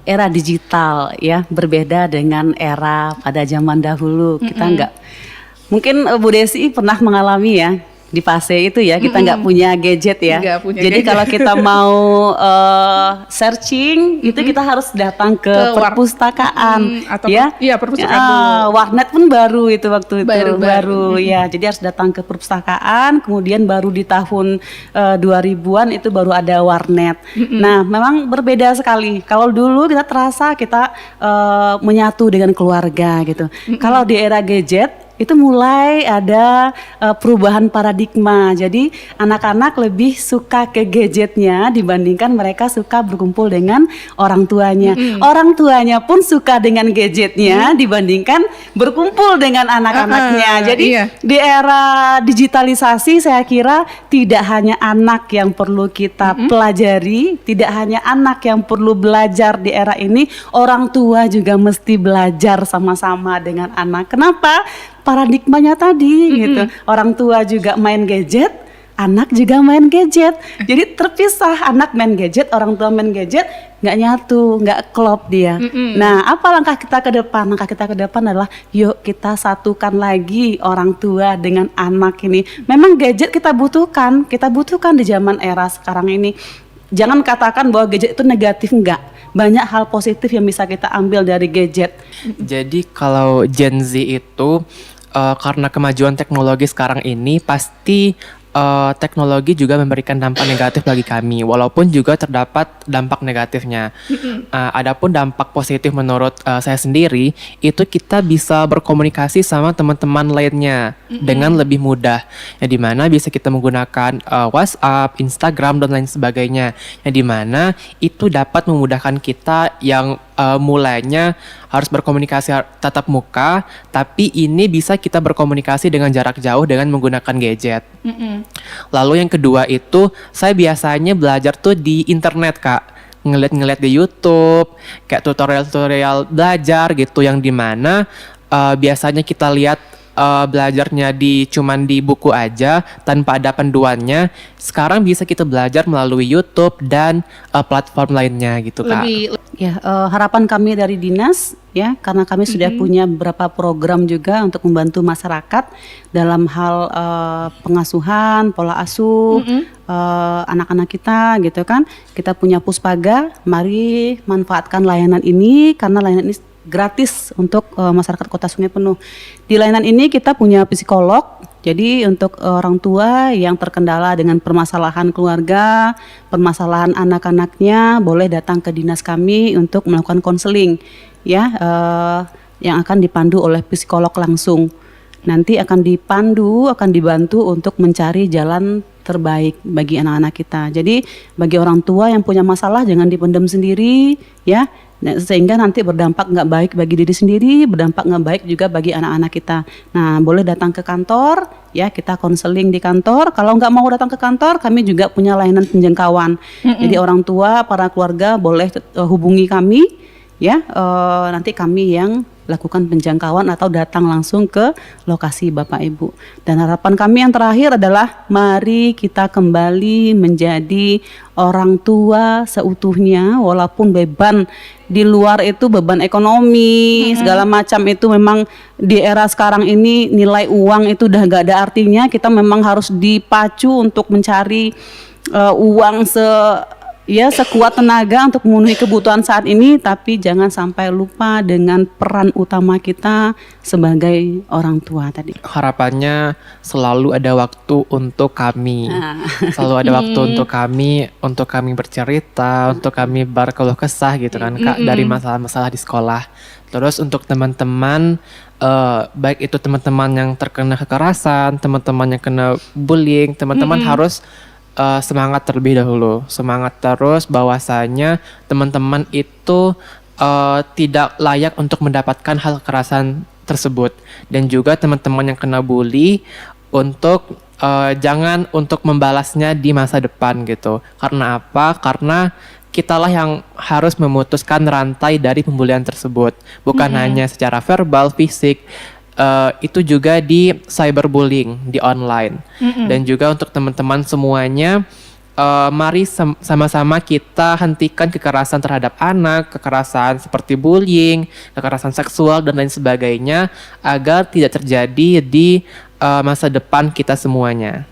era digital ya, berbeda dengan era pada zaman dahulu. Kita nggak, mungkin Bu Desi pernah mengalami ya di fase itu ya, kita nggak punya gadget ya. Nggak punya Jadi gadget. kalau kita mau searching itu kita harus datang ke perpustakaan atau ya. iya, perpustakaan dulu. Warnet pun baru itu waktu itu Baru. ya. Jadi harus datang ke perpustakaan, kemudian baru di tahun 2000-an itu baru ada warnet. Nah, memang berbeda sekali. Kalau dulu kita terasa kita menyatu dengan keluarga gitu. Kalau di era gadget itu mulai ada perubahan paradigma. Jadi anak-anak lebih suka ke gadgetnya dibandingkan mereka suka berkumpul dengan orang tuanya. Orang tuanya pun suka dengan gadgetnya dibandingkan berkumpul dengan anak-anaknya. Jadi iya. di era digitalisasi saya kira tidak hanya anak yang perlu kita pelajari, tidak hanya anak yang perlu belajar di era ini, orang tua juga mesti belajar sama-sama dengan anak. Kenapa? Paradigmanya tadi gitu. Orang tua juga main gadget, anak juga main gadget. Jadi terpisah, anak main gadget, orang tua main gadget, nggak nyatu, nggak klop dia. Nah, apa langkah kita ke depan? Langkah kita ke depan adalah yuk kita satukan lagi orang tua dengan anak ini. Memang gadget kita butuhkan di zaman era sekarang ini. Jangan katakan bahwa gadget itu negatif, enggak. Banyak hal positif yang bisa kita ambil dari gadget. Jadi kalau Gen Z itu karena kemajuan teknologi sekarang ini pasti teknologi juga memberikan dampak negatif bagi kami, walaupun juga terdapat dampak negatifnya. Adapun dampak positif menurut saya sendiri itu kita bisa berkomunikasi sama teman-teman lainnya dengan lebih mudah. Yang dimana bisa kita menggunakan WhatsApp, Instagram dan lain sebagainya. Yang dimana itu dapat memudahkan kita yang mulainya harus berkomunikasi tatap muka, tapi ini bisa kita berkomunikasi dengan jarak jauh dengan menggunakan gadget. Lalu yang kedua itu saya biasanya belajar tuh di internet, Kak. Ngeliat di YouTube, kayak tutorial-tutorial belajar gitu, yang dimana biasanya kita lihat belajarnya cuman di buku aja tanpa ada panduannya. Sekarang bisa kita belajar melalui YouTube dan platform lainnya gitu, Kak. Ya, harapan kami dari dinas ya, karena kami sudah punya beberapa program juga untuk membantu masyarakat dalam hal pengasuhan, pola asuh anak-anak kita gitu kan. Kita punya Puspaga, mari manfaatkan layanan ini karena layanan ini gratis untuk masyarakat Kota Sungai Penuh. Di layanan ini kita punya psikolog. Jadi untuk orang tua yang terkendala dengan permasalahan keluarga, permasalahan anak-anaknya, boleh datang ke dinas kami untuk melakukan konseling ya, yang akan dipandu oleh psikolog langsung. Nanti akan dibantu untuk mencari jalan terbaik bagi anak-anak kita. Jadi bagi orang tua yang punya masalah jangan dipendam sendiri ya. Nah, sehingga nanti berdampak nggak baik bagi diri sendiri, berdampak nggak baik juga bagi anak-anak kita. Nah, boleh datang ke kantor, ya kita konseling di kantor. Kalau nggak mau datang ke kantor, kami juga punya layanan penjangkauan. Jadi orang tua, para keluarga boleh hubungi kami, ya nanti kami yang lakukan penjangkauan atau datang langsung ke lokasi Bapak Ibu. Dan harapan kami yang terakhir adalah mari kita kembali menjadi orang tua seutuhnya, walaupun beban di luar itu beban ekonomi segala macam itu memang di era sekarang ini nilai uang itu udah gak ada artinya. Kita memang harus dipacu untuk mencari uang sekuat tenaga untuk memenuhi kebutuhan saat ini, tapi jangan sampai lupa dengan peran utama kita sebagai orang tua tadi. Harapannya selalu ada waktu untuk kami, selalu ada waktu untuk kami bercerita, untuk kami berkeluh kesah gitu kan, Kak, dari masalah-masalah di sekolah. Terus untuk teman-teman, baik itu teman-teman yang terkena kekerasan, teman-teman yang kena bullying, teman-teman harus semangat terlebih dahulu, semangat terus bahwasanya teman-teman itu tidak layak untuk mendapatkan hal kekerasan tersebut, dan juga teman-teman yang kena bully untuk jangan untuk membalasnya di masa depan gitu. Karena apa? Karena kitalah yang harus memutuskan rantai dari pembulian tersebut, bukan hanya secara verbal, fisik. Itu juga di cyberbullying di online. Dan juga untuk teman-teman semuanya, mari sama-sama kita hentikan kekerasan terhadap anak, kekerasan seperti bullying, kekerasan seksual dan lain sebagainya agar tidak terjadi di masa depan kita semuanya.